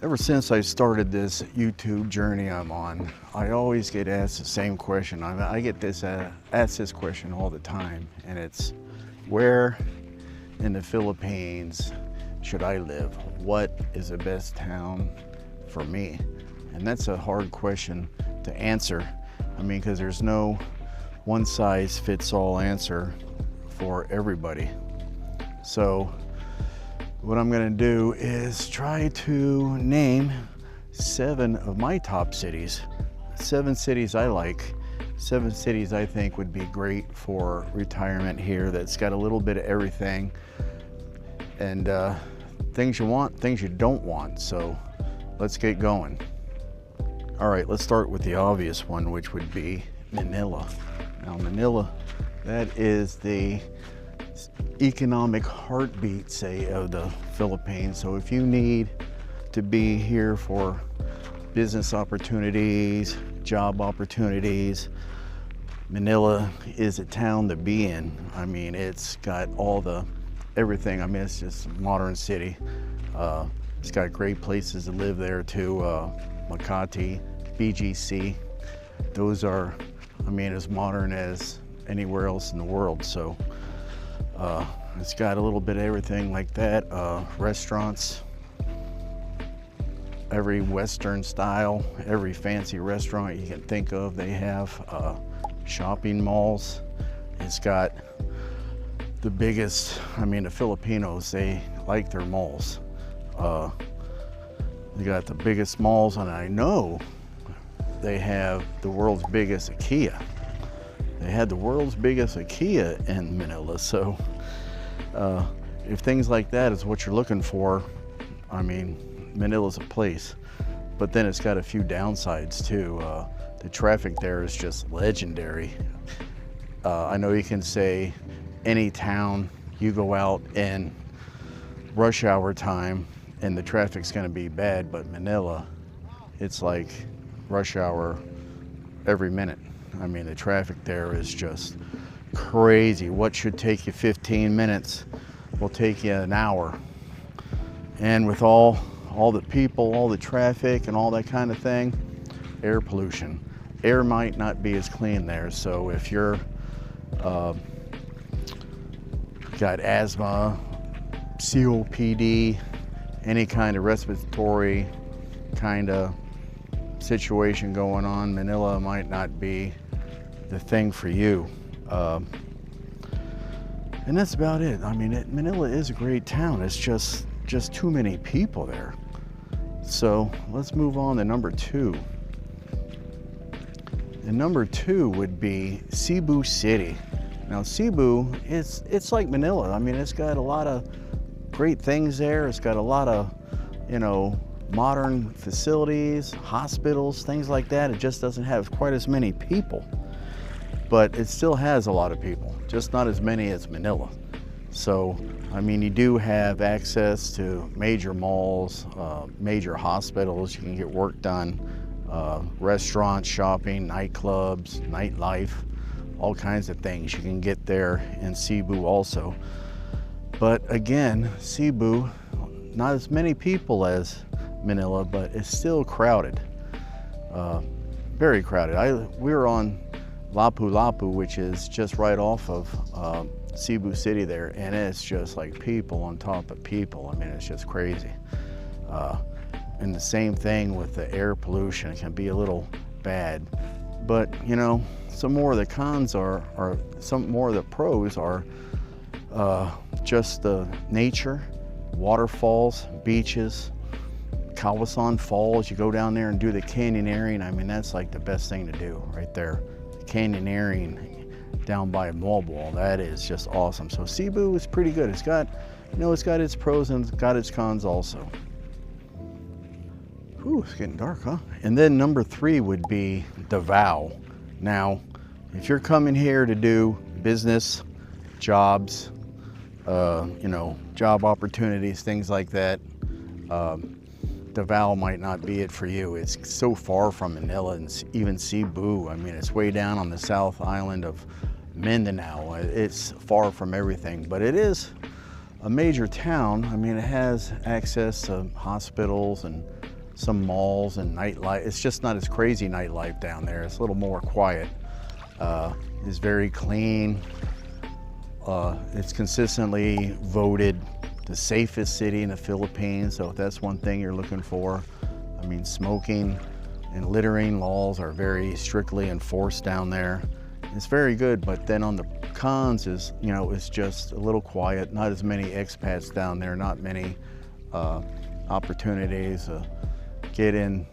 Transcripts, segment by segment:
Ever since I started this YouTube journey I'm on, I always get asked the same question. I get asked this question all the time, and it's, where in the Philippines should I live? What is the best town for me? And that's a hard question to answer. I mean, because there's no one size fits all answer for everybody. So what I'm gonna do is try to name 7 of my top cities. 7 cities I like. 7 cities I think would be great for retirement here, that's got a little bit of everything. And things you want, things you don't want. So let's get going. All right, let's start with the obvious one, which would be Manila. Now Manila, that is the economic heartbeat, say, of the Philippines. So if you need to be here for business opportunities, job opportunities, Manila is a town to be in. I mean, it's got everything. I mean, it's just a modern city. It's got great places to live there too. Makati, BGC, those are, I mean, as modern as anywhere else in the world. So it's got a little bit of everything like that. Restaurants, every Western style, every fancy restaurant you can think of, they have. Shopping malls. It's got the biggest, I mean, the Filipinos, they like their malls. They got the biggest malls, and I know they have the world's biggest IKEA. They had the world's biggest IKEA in Manila. So if things like that is what you're looking for, I mean, Manila's a place. But then it's got a few downsides too. The traffic there is just legendary. I know you can say any town, you go out in rush hour time and the traffic's gonna be bad, but Manila, it's like rush hour every minute. I mean, the traffic there is just crazy. What should take you 15 minutes will take you an hour. And with all the people, all the traffic and all that kind of thing, air pollution. Air might not be as clean there. So if you're got asthma, COPD, any kind of respiratory kind of situation going on, Manila might not be the thing for you. And that's about it. I mean, Manila is a great town. It's just too many people there. So let's move on to number 2. And number 2 would be Cebu City. Now Cebu, it's like Manila. I mean, it's got a lot of great things there. It's got a lot of, modern facilities, hospitals, things like that. It just doesn't have quite as many people, but it still has a lot of people, just not as many as Manila. So, I mean, you do have access to major malls, major hospitals. You can get work done, restaurants, shopping, nightclubs, nightlife, all kinds of things you can get there in Cebu also. But again, Cebu, not as many people as Manila, but it's still crowded, very crowded. We were on Lapu-Lapu, which is just right off of Cebu City there, and it's just like people on top of people. I mean, it's just crazy. And the same thing with the air pollution. It can be a little bad, but some more of the cons are some more of the pros are just the nature, waterfalls, beaches, Kawasan Falls. You go down there and do the canyoneering. I mean, that's like the best thing to do right there. Canyoneering down by Mobile, that is just awesome. So Cebu is pretty good. It's got, it's got its pros and it's got its cons also. Whew, it's getting dark, huh? And then number 3 would be Davao. Now, if you're coming here to do business, jobs, job opportunities, things like that, Davao might not be it for you. It's so far from Manila and even Cebu. I mean, it's way down on the South Island of Mindanao. It's far from everything, but it is a major town. I mean, it has access to hospitals and some malls and nightlife. It's just not as crazy nightlife down there. It's a little more quiet. It's very clean. It's consistently voted the safest city in the Philippines. So if that's one thing you're looking for, I mean, smoking and littering laws are very strictly enforced down there. It's very good, but then on the cons is, you know, it's just a little quiet, not as many expats down there, not many opportunities to get in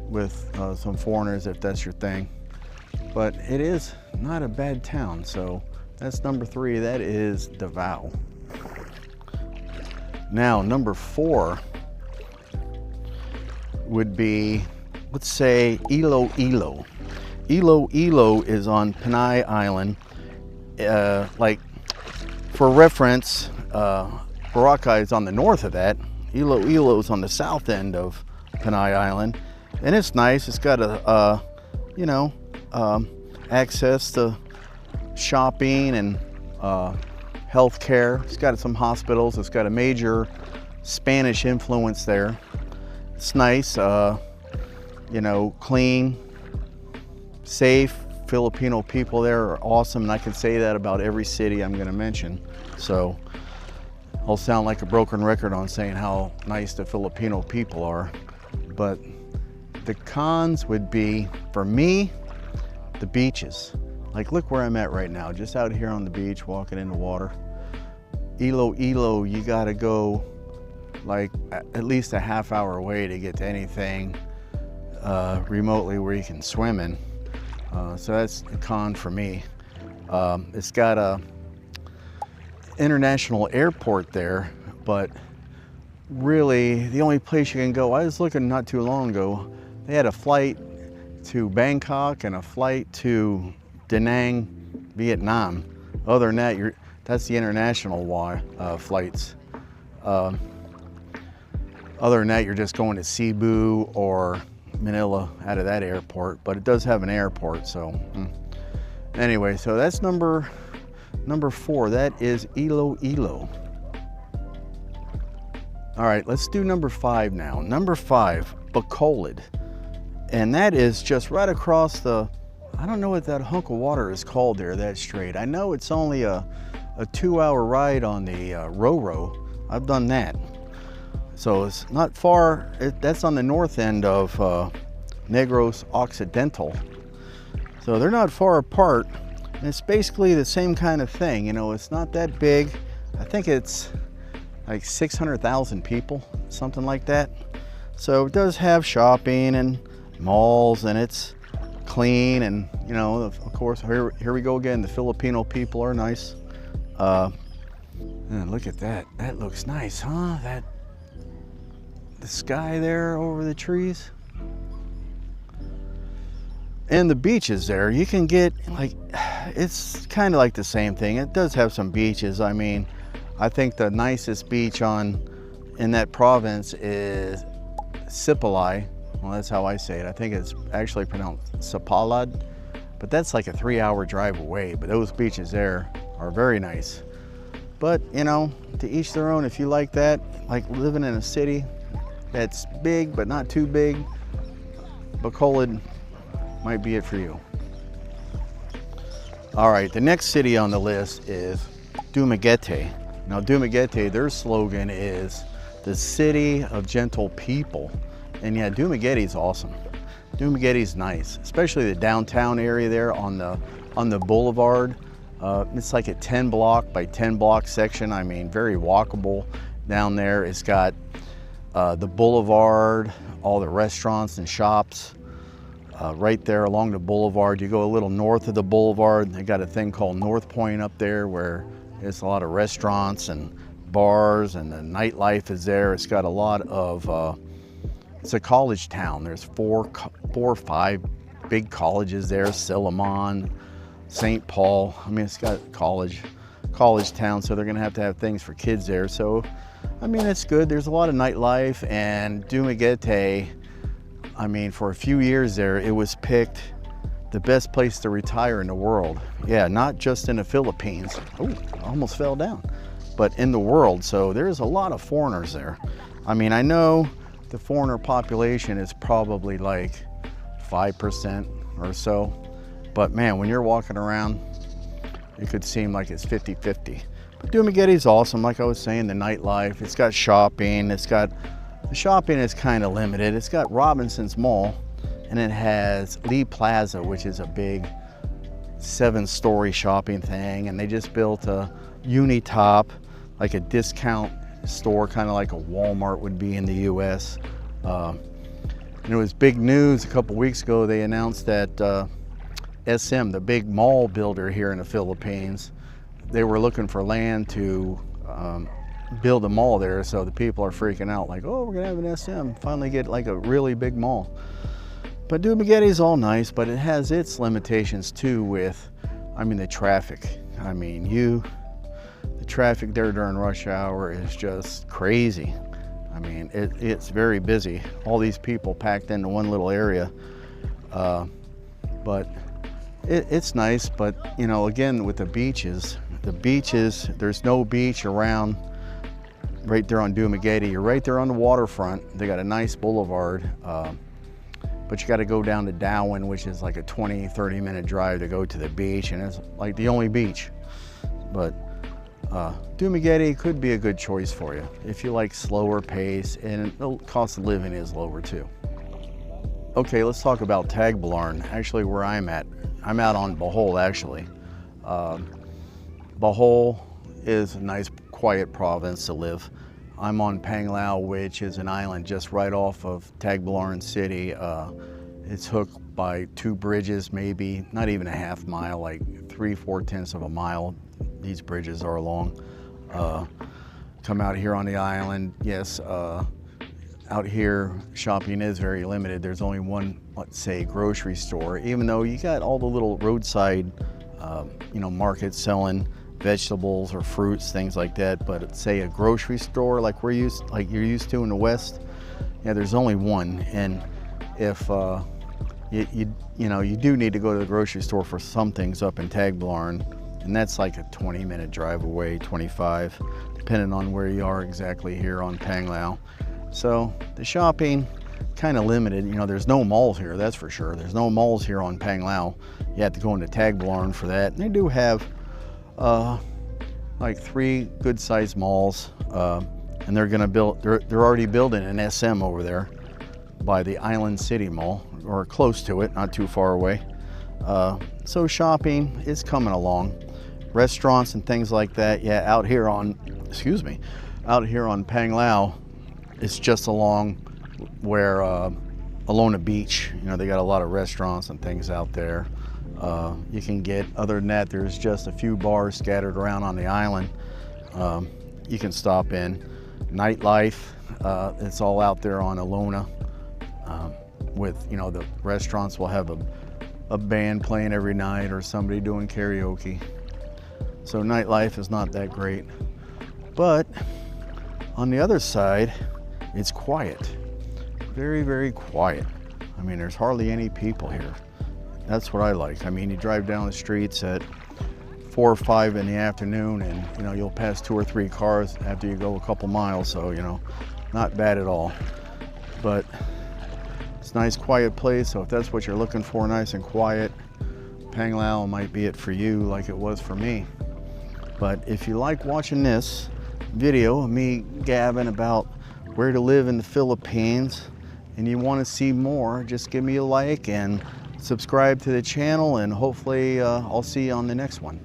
with some foreigners if that's your thing. But it is not a bad town, so that's number 3, that is Davao. Now, number 4 would be, let's say, Iloilo. Iloilo is on Panay Island. Like, for reference, Boracay is on the north of that. Iloilo is on the south end of Panay Island. And it's nice. It's got a, you know, access to shopping and healthcare. It's got some hospitals. It's got a major Spanish influence there. It's nice, you know, clean, safe. Filipino people there are awesome, and I can say that about every city I'm going to mention. So I'll sound like a broken record on saying how nice the Filipino people are. But the cons would be, for me, the beaches. Like, look where I'm at right now, just out here on the beach, walking in the water. Iloilo, you gotta go like at least a half-hour away to get to anything remotely where you can swim in. So that's a con for me. It's got a international airport there, but really the only place you can go, I was looking not too long ago, they had a flight to Bangkok and a flight to Da Nang, Vietnam. Other than that, that's the international flights. Other than that, you're just going to Cebu or Manila out of that airport, but it does have an airport. So anyway, so that's number 4. That is Iloilo. All right, let's do number 5 now. Number 5, Bacolod. And that is just right across the, I don't know what that hunk of water is called there, that strait. I know it's only a 2-hour ride on the Ro-Ro. I've done that. So it's not far, that's on the north end of Negros Occidental. So they're not far apart. And it's basically the same kind of thing. You know, it's not that big. I think it's like 600,000 people, something like that. So it does have shopping and malls, and it's clean, and you know, of course, here we go again. The Filipino people are nice. And look at that. That looks nice, huh? The sky there over the trees. And the beaches there, you can get, like, it's kind of like the same thing. It does have some beaches. I mean, I think the nicest beach in that province is Sipalay. Well, that's how I say it. I think it's actually pronounced Sapalad, but that's like a 3-hour drive away. But those beaches there are very nice. But, you know, to each their own. If you like that, like living in a city that's big but not too big, Bacolod might be it for you. All right, the next city on the list is Dumaguete. Now, Dumaguete, their slogan is the city of gentle people. And yeah, Dumaguete's awesome. Dumaguete's nice, especially the downtown area there on the boulevard. It's like a 10 block by 10 block section. I mean, very walkable down there. It's got the boulevard, all the restaurants and shops right there along the boulevard. You go a little north of the boulevard, they got a thing called North Point up there where there's a lot of restaurants and bars, and the nightlife is there. It's got a lot of, it's a college town. There's four or five big colleges there, Silliman, St. Paul. I mean, it's got college town, so they're gonna have to have things for kids there. So, I mean, it's good. There's a lot of nightlife, and Dumaguete, I mean, for a few years there, it was picked the best place to retire in the world. Yeah, not just in the Philippines. Oh, almost fell down. but in the world. So there's a lot of foreigners there. I mean, I know the foreigner population is probably like 5% or so, but man, when you're walking around, it could seem like it's 50-50. But Dumaguete's awesome. Like I was saying, the nightlife, it's got shopping, the shopping is kind of limited. It's got Robinson's Mall, and it has Lee Plaza, which is a big 7-story shopping thing, and they just built a Unitop, like a discount store, kind of like a Walmart would be in the US. And it was big news a couple weeks ago. They announced that SM, the big mall builder here in the Philippines, they were looking for land to build a mall there. So the people are freaking out like, oh, we're gonna have an SM, finally get like a really big mall. But Dumaguete's all nice, but it has its limitations too with, I mean, the traffic. I mean, the traffic there during rush hour is just crazy. I mean, it's very busy. All these people packed into one little area. But it's nice, but you know, again, with the beaches, there's no beach around right there on Dumaguete. You're right there on the waterfront. They got a nice boulevard, but you got to go down to Darwin, which is like a 20-30 minute drive to go to the beach, and it's like the only beach. But Dumaguete could be a good choice for you if you like slower pace, and the cost of living is lower too. Okay, let's talk about Tagbilaran, actually where I'm at. I'm out on Bohol, actually. Bohol is a nice, quiet province to live. I'm on Panglao, which is an island just right off of Tagbilaran City. It's hooked by 2 bridges, maybe not even a half mile, like 3/4 of a mile. These bridges are long. Come out here on the island, yes, out here shopping is very limited. There's only one, let's say, grocery store, even though you got all the little roadside markets selling vegetables or fruits, things like that. But say a grocery store like you're used to in the West, yeah, there's only one. And if you do need to go to the grocery store for some things up in Tagbilaran, and that's like a 20-minute drive away, 25, depending on where you are exactly here on Panglao. So the shopping kind of limited. You know, there's no malls here, that's for sure. There's no malls here on Panglao. You have to go into Tagbilaran for that. And they do have like 3 good-sized malls, and they're already building an SM over there by the Island City Mall, or close to it, not too far away. So shopping is coming along. Restaurants and things like that, yeah, out here on Panglao, it's just along where along the beach. You know, they got a lot of restaurants and things out there. You can get, other than that, there's just a few bars scattered around on the island. You can stop in. Nightlife, it's all out there on Alona. With, you know, the restaurants will have a band playing every night or somebody doing karaoke. So nightlife is not that great. But on the other side, it's quiet. Very, very quiet. I mean, there's hardly any people here. That's what I like. I mean, you drive down the streets at 4 or 5 in the afternoon, and you know, you'll pass 2 or 3 cars after you go a couple miles, so you know, not bad at all. But it's a nice quiet place, so if that's what you're looking for, nice and quiet, Panglao might be it for you like it was for me. But if you like watching this video of me gabbing about where to live in the Philippines and you want to see more, just give me a like and subscribe to the channel, and hopefully I'll see you on the next one.